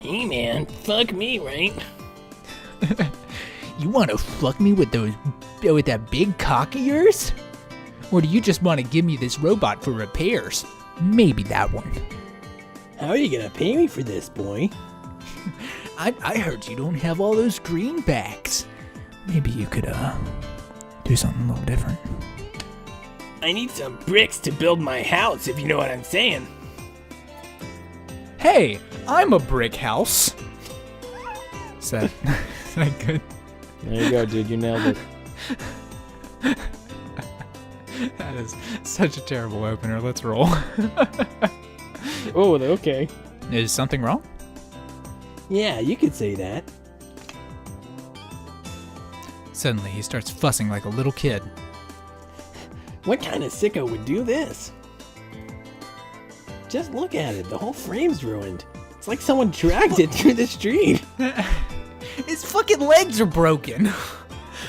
Hey man, fuck me, right? You want to fuck me with that big cock of yours? Or do you just want to give me this robot for repairs? Maybe that one. How are you gonna pay me for this, boy? I heard you don't have all those greenbacks. Maybe you could, do something a little different. I need some bricks to build my house, if you know what I'm saying. Hey, I'm a brick house. Is that good? There you go, dude. You nailed it. That is such a terrible opener. Let's roll. Oh, okay. Is something wrong? Yeah, you could say that. Suddenly, he starts fussing like a little kid. What kind of sicko would do this? Just look at it, the whole frame's ruined. It's like someone dragged it through the street. His fucking legs are broken.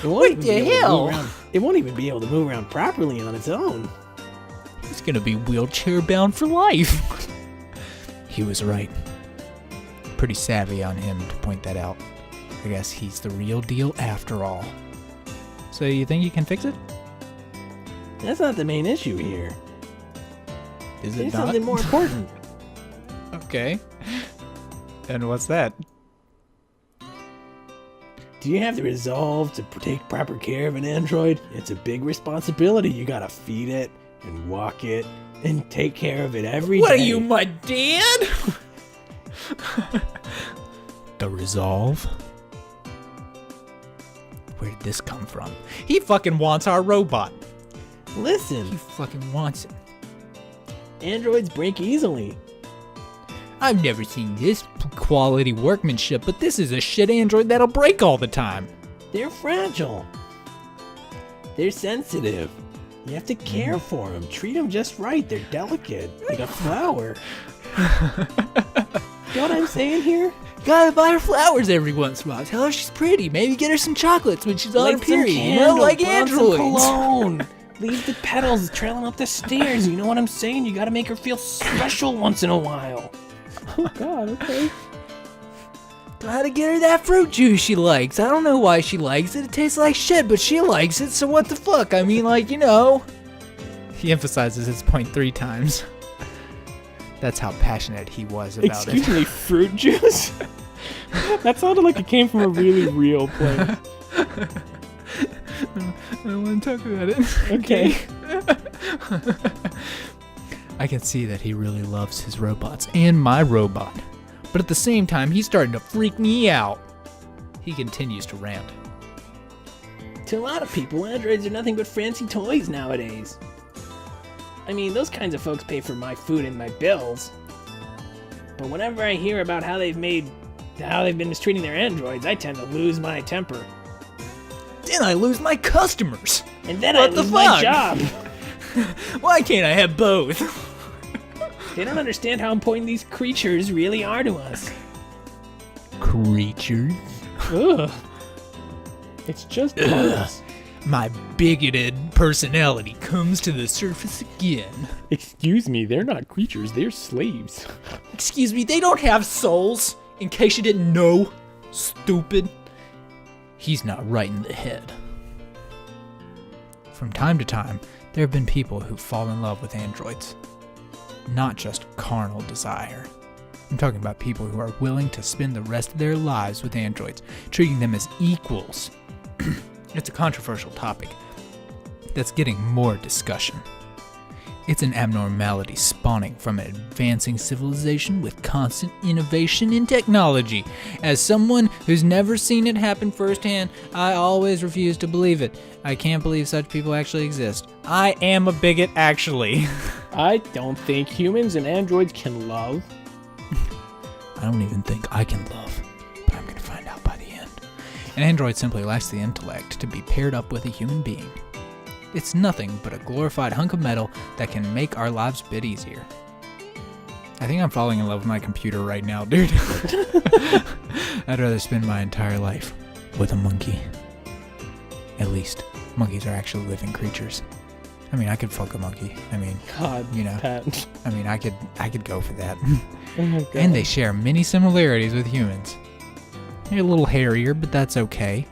What the hell? It won't even be able to move around properly on its own. He's gonna be wheelchair bound for life. He was right. Pretty savvy on him to point that out. I guess he's the real deal after all. So you think you can fix it? That's not the main issue here. Is it There's not? something more important. Okay. And what's that? Do you have the resolve to take proper care of an android? It's a big responsibility. You gotta feed it and walk it and take care of it every day. What are you, my dad? The resolve? Where did this come from? He fucking wants our robot. Listen, He fucking wants it. androids break easily. I've never seen this quality workmanship, but this is a shit android that'll break all the time. They're fragile. They're sensitive. You have to care for them. Treat them just right. They're delicate, like a flower. You know what I'm saying here? Gotta buy her flowers every once in a while. Tell her she's pretty. Maybe get her some chocolates when she's on her period. You know, like androids. Cologne. Leave the petals trailing up the stairs. You know what I'm saying? You gotta make her feel special once in a while. Oh, God, okay. Gotta get her that fruit juice she likes. I don't know why she likes it. It tastes like shit, but she likes it, so what the fuck? I mean, like, you know. He emphasizes his point 3 times. That's how passionate he was about Excuse me, fruit juice? That sounded like it came from a really real place. I don't want to talk about it. Okay. I can see that he really loves his robots and my robot. But at the same time, he's starting to freak me out. He continues to rant. To a lot of people, androids are nothing but fancy toys nowadays. I mean, those kinds of folks pay for my food and my bills. But whenever I hear about how they've been mistreating their androids, I tend to lose my temper. Then I lose my customers. And then What I the lose my fuck? job. Why can't I have both? They don't understand how important these creatures really are to us. Creatures? Ugh. It's just bugs. My bigoted personality comes to the surface again. Excuse me, they're not creatures, they're slaves. Excuse me, they don't have souls. In case you didn't know, stupid. He's not right in the head. From time to time, there have been people who fall in love with androids. Not just carnal desire. I'm talking about people who are willing to spend the rest of their lives with androids, treating them as equals. It's a controversial topic that's getting more discussion. It's an abnormality spawning from an advancing civilization with constant innovation in technology. As someone who's never seen it happen firsthand, I always refuse to believe it. I can't believe such people actually exist. I am a bigot, actually. I don't think humans and androids can love. I don't even think I can love, but I'm going to find out by the end. An android simply lacks the intellect to be paired up with a human being. It's nothing but a glorified hunk of metal that can make our lives a bit easier. I think I'm falling in love with my computer right now, dude. I'd rather spend my entire life with a monkey. At least, monkeys are actually living creatures. I mean, I could fuck a monkey. I mean, God, you know. Pat. I mean, I could go for that. Oh my God. And they share many similarities with humans. They're a little hairier, but that's okay.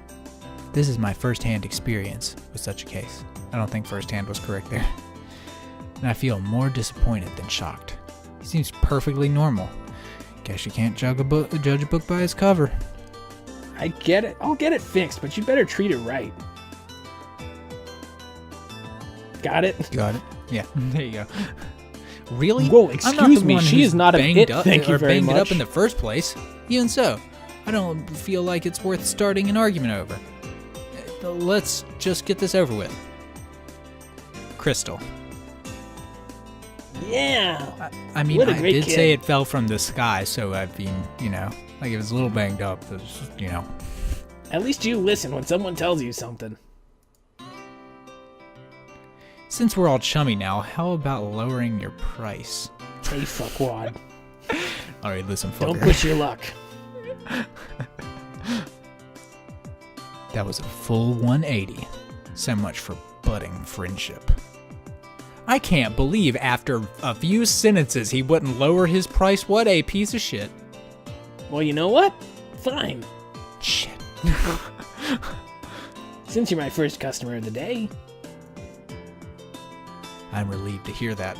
This is my first-hand experience with such a case. I don't think first-hand was correct there. And I feel more disappointed than shocked. He seems perfectly normal. Guess you can't judge a book by its cover. I get it. I'll get it fixed, but you better treat it right. Got it? Got it? Yeah, there you go. Really? Whoa, I'm not the excuse me, one she who's is not a banged it, up, thank you or very banged it up much. in the first place. Even so, I don't feel like it's worth starting an argument over. Let's just get this over with. Crystal. Yeah. I mean, What a I great did kid. say it fell from the sky, so I mean, you know, like it was a little banged up. It was, you know. At least you listen when someone tells you something. Since we're all chummy now, how about lowering your price? Hey, fuckwad. All right, listen, fucker. Don't push your luck. That was a full 180. So much for budding friendship. I can't believe after a few sentences he wouldn't lower his price. What a piece of shit. Well, you know what? Fine. Shit. Since you're my first customer of the day. I'm relieved to hear that.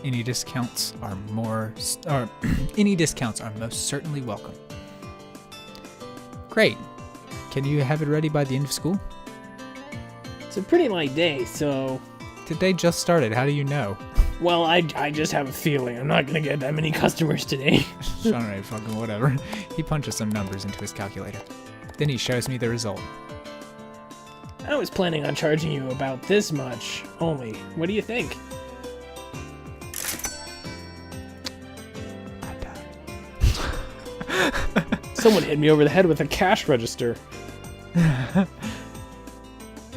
Any discounts are most certainly welcome. Great. Can you have it ready by the end of school? It's a pretty light day, so... Today just started. How do you know? Well, I just have a feeling I'm not gonna get that many customers today. Alright, fucking whatever. He punches some numbers into his calculator. Then he shows me the result. I was planning on charging you about this much only. What do you think? Someone hit me over the head with a cash register.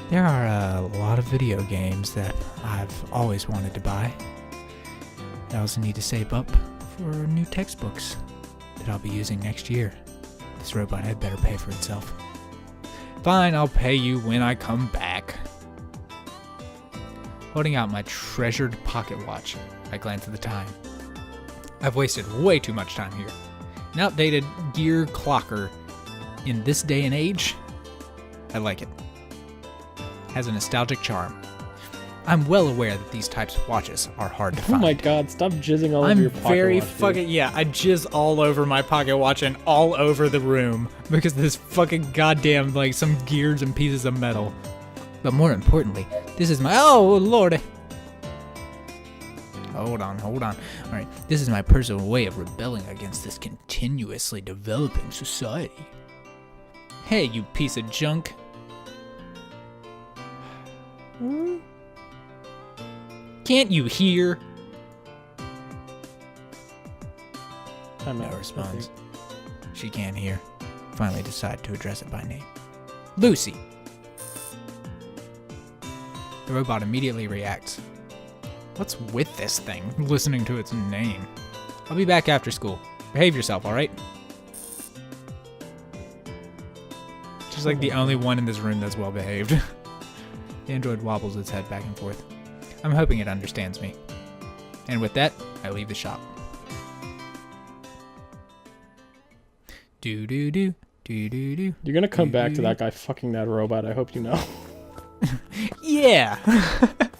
There are a lot of video games that I've always wanted to buy. I also need to save up for new textbooks that I'll be using next year. This robot had better pay for itself. Fine, I'll pay you when I come back. Holding out my treasured pocket watch, I glance at the time. I've wasted way too much time here. An outdated gear clocker in this day and age? I like it. Has a nostalgic charm. I'm well aware that these types of watches are hard to Oh find. my God, stop jizzing all over I'm your pocket very watch, dude. fucking, yeah, I jizz all over my pocket watch and all over the room because this fucking goddamn, like, some gears and pieces of metal. But more importantly, this is my, oh lordy. Hold on. Alright, this is my personal way of rebelling against this continuously developing society. Hey, you piece of junk. Can't you hear? I'm No out, I response. think. She can't hear. Finally decide to address it by name. Lucy. The robot immediately reacts. What's with this thing? Listening to its name. I'll be back after school. Behave yourself, alright? She's like the only one in this room that's well behaved. The android wobbles its head back and forth. I'm hoping it understands me. And with that, I leave the shop. Do-do-do, do-do-do. You're gonna come back to that guy fucking that robot, I hope you know. Yeah!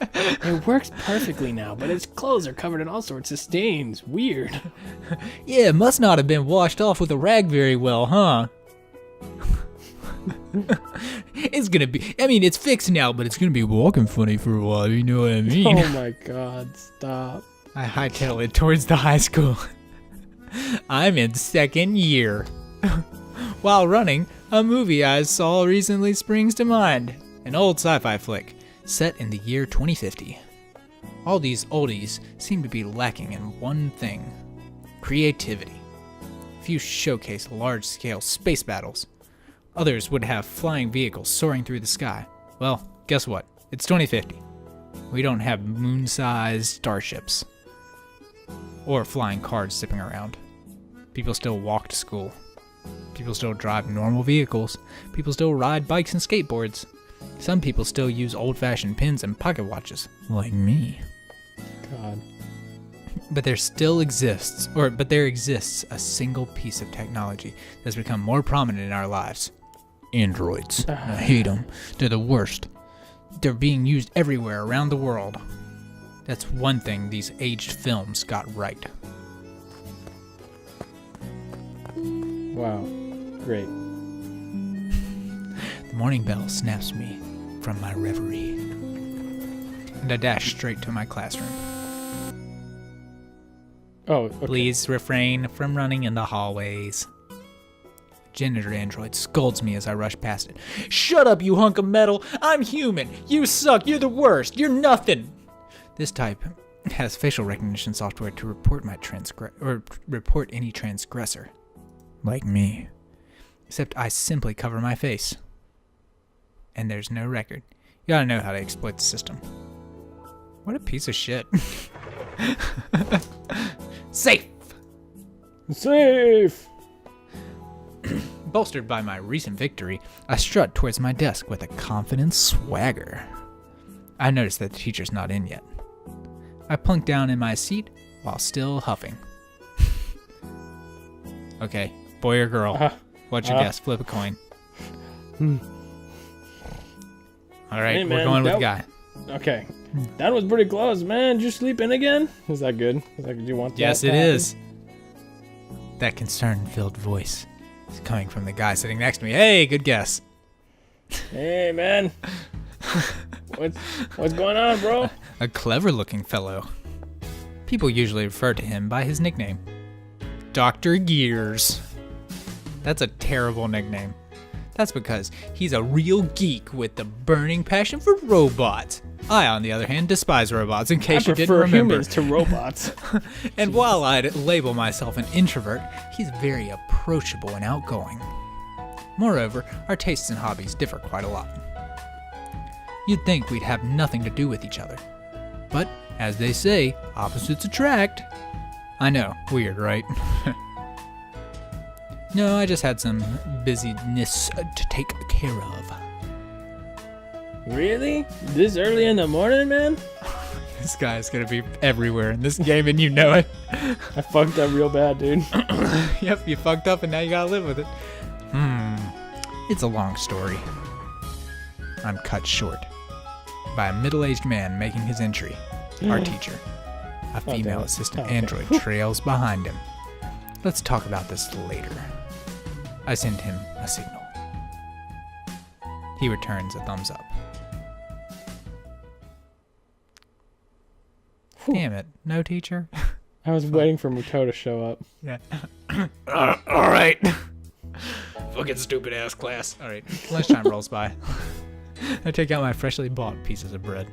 It works perfectly now, but its clothes are covered in all sorts of stains. Weird. Yeah, it must not have been washed off with a rag very well, huh? It's gonna be, I mean, it's fixed now, but it's gonna be walking funny for a while, you know what I mean? Oh my God, stop. I hightail it towards the high school. I'm in second year. While running, a movie I saw recently springs to mind. An old sci-fi flick, set in the year 2050. All these oldies seem to be lacking in one thing. Creativity. Few showcase large-scale space battles. Others would have flying vehicles soaring through the sky. Well, guess what? It's 2050. We don't have moon-sized starships. Or flying cars zipping around. People still walk to school. People still drive normal vehicles. People still ride bikes and skateboards. Some people still use old-fashioned pins and pocket watches, like me. God. But there exists a single piece of technology that's become more prominent in our lives. Androids. I hate them. They're the worst. They're being used everywhere around the world. That's one thing these aged films got right. Wow. Great. The morning bell snaps me from my reverie, and I dash straight to my classroom. Oh, okay. Please refrain from running in the hallways. Janitor android scolds me as I rush past it. Shut up, you hunk of metal! I'm human! You suck! You're the worst! You're nothing! This type has facial recognition software to report report any transgressor. Like me. Except I simply cover my face. And there's no record. You gotta know how to exploit the system. What a piece of shit. Safe! Safe! Bolstered by my recent victory, I strut towards my desk with a confident swagger. I notice that the teacher's not in yet. I plunk down in my seat while still huffing. Okay, boy or girl? What's your guess? Flip a coin. Alright, Hey, we're man, going with the guy. Okay. That was pretty close, man. Did you sleep in again? Is that good? Do you want that? Yes, to it happen? is. That concern-filled voice is coming from the guy sitting next to me. Hey, good guess. Hey, man. What's going on, bro? A clever-looking fellow. People usually refer to him by his nickname, Dr. Gears. That's a terrible nickname. That's because he's a real geek with the burning passion for robots. I, on the other hand, despise robots, in case you didn't remember. humans to robots. And while I'd label myself an introvert, he's very approachable and outgoing. Moreover, our tastes and hobbies differ quite a lot. You'd think we'd have nothing to do with each other. But, as they say, opposites attract. I know, weird, right? No, I just had some busyness to take care of. Really? This early in the morning, man? This guy's gonna be everywhere in this game and you know it. I fucked up real bad, dude. Yep, you fucked up and now you gotta live with it. It's a long story. I'm cut short by a middle-aged man making his entry. Our teacher. A female assistant android trails behind him. Let's talk about this later. I send him a signal. He returns a thumbs up. Damn it, no teacher? I was waiting for Muto to show up. Yeah. Alright. Fucking stupid ass class. Alright, lunchtime rolls by. I take out my freshly bought pieces of bread.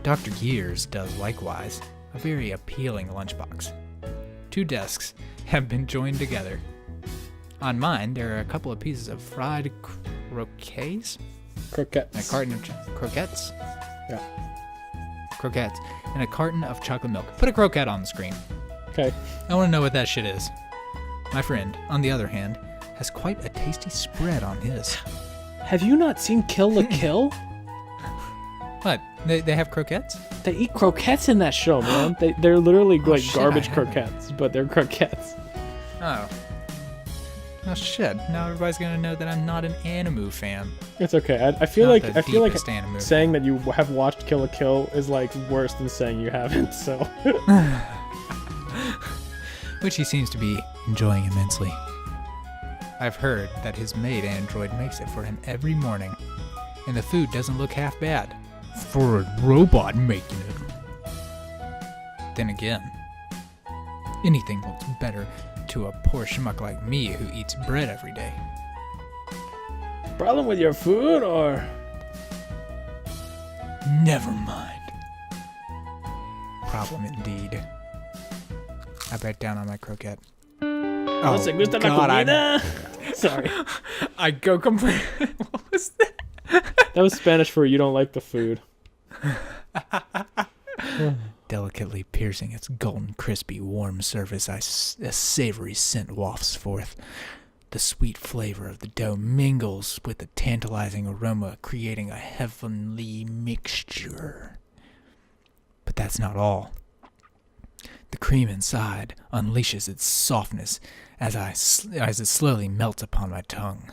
Dr. Gears does likewise a very appealing lunchbox. 2 desks have been joined together. On mine, there are a couple of pieces of fried croquettes. Croquettes. A carton of croquettes. Yeah. Croquettes. And a carton of chocolate milk. Put a croquette on the screen. Okay. I want to know what that shit is. My friend, on the other hand, has quite a tasty spread on his. Have you not seen Kill la Kill? What? They have croquettes? They eat croquettes in that show, man. They're literally like shit, garbage I haven't. croquettes, but they're croquettes. Oh. Oh shit. Now everybody's gonna know that I'm not an Animu fan. It's okay. I feel Not like the I feel like deepest Animu. saying that you have watched Kill la Kill is like worse than saying you haven't. So. Which he seems to be enjoying immensely. I've heard that his maid android makes it for him every morning, and the food doesn't look half bad for a robot making it. Then again, anything looks better to a poor schmuck like me who eats bread every day. Problem with your food, or? Never mind. Problem indeed. I bite down on my croquette. ¿No se gusta la God, comida? Sorry. I go complete. What was that? That was Spanish for you don't like the food. Delicately piercing its golden, crispy, warm surface, a savory scent wafts forth. The sweet flavor of the dough mingles with the tantalizing aroma, creating a heavenly mixture. But that's not all. The cream inside unleashes its softness as it slowly melts upon my tongue.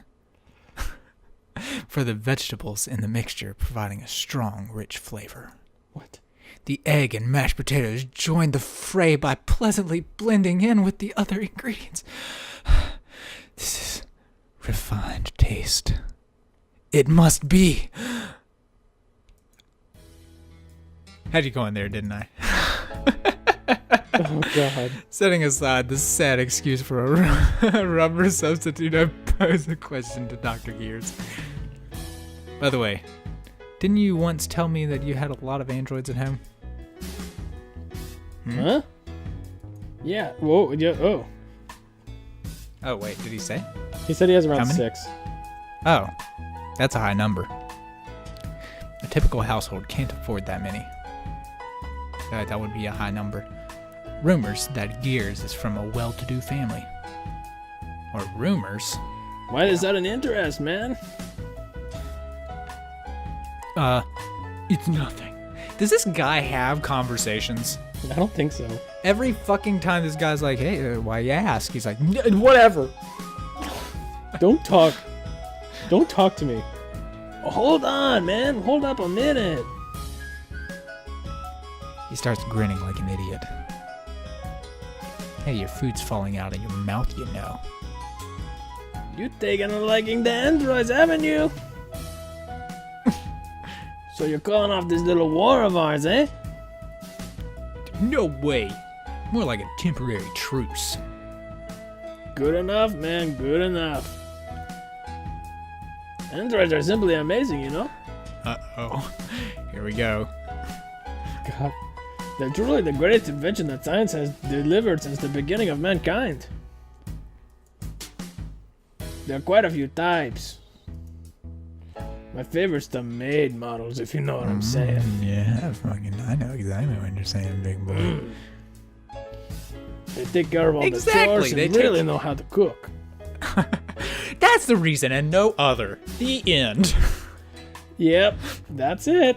For the vegetables in the mixture providing a strong, rich flavor. What? The egg and mashed potatoes join the fray by pleasantly blending in with the other ingredients. This is refined taste. It must be. Had you go in there, didn't I? Oh, God. Setting aside the sad excuse for a rubber substitute, I pose a question to Dr. Gears. By the way, didn't you once tell me that you had a lot of androids at home? Huh? Yeah. Whoa. Yeah. Oh. Oh, wait, did he say? He said he has How around many? 6. Oh, that's a high number. A typical household can't afford that many. That would be a high number. Rumors that Gears is from a well-to-do family. Or rumors? Why is that an interest, man? It's nothing. Does this guy have conversations? I don't think so. Every fucking time this guy's like, hey, why you ask? He's like, whatever. Don't talk. Don't talk to me. Hold on, man. Hold up a minute. He starts grinning like an idiot. Hey, your food's falling out of your mouth, you know. You taking a liking to androids, haven't you? So you're calling off this little war of ours, eh? No way. More like a temporary truce. Good enough, man. Good enough. Androids are simply amazing, you know? Uh-oh. Here we go. God. They're truly the greatest invention that science has delivered since the beginning of mankind. There are quite a few types. My favorite's the maid models, if you know what I'm saying. Yeah, I know exactly what you're saying, big boy. They take care of all Exactly, the chores they and take- really know how to cook. That's the reason and no other. The end. Yep, that's it.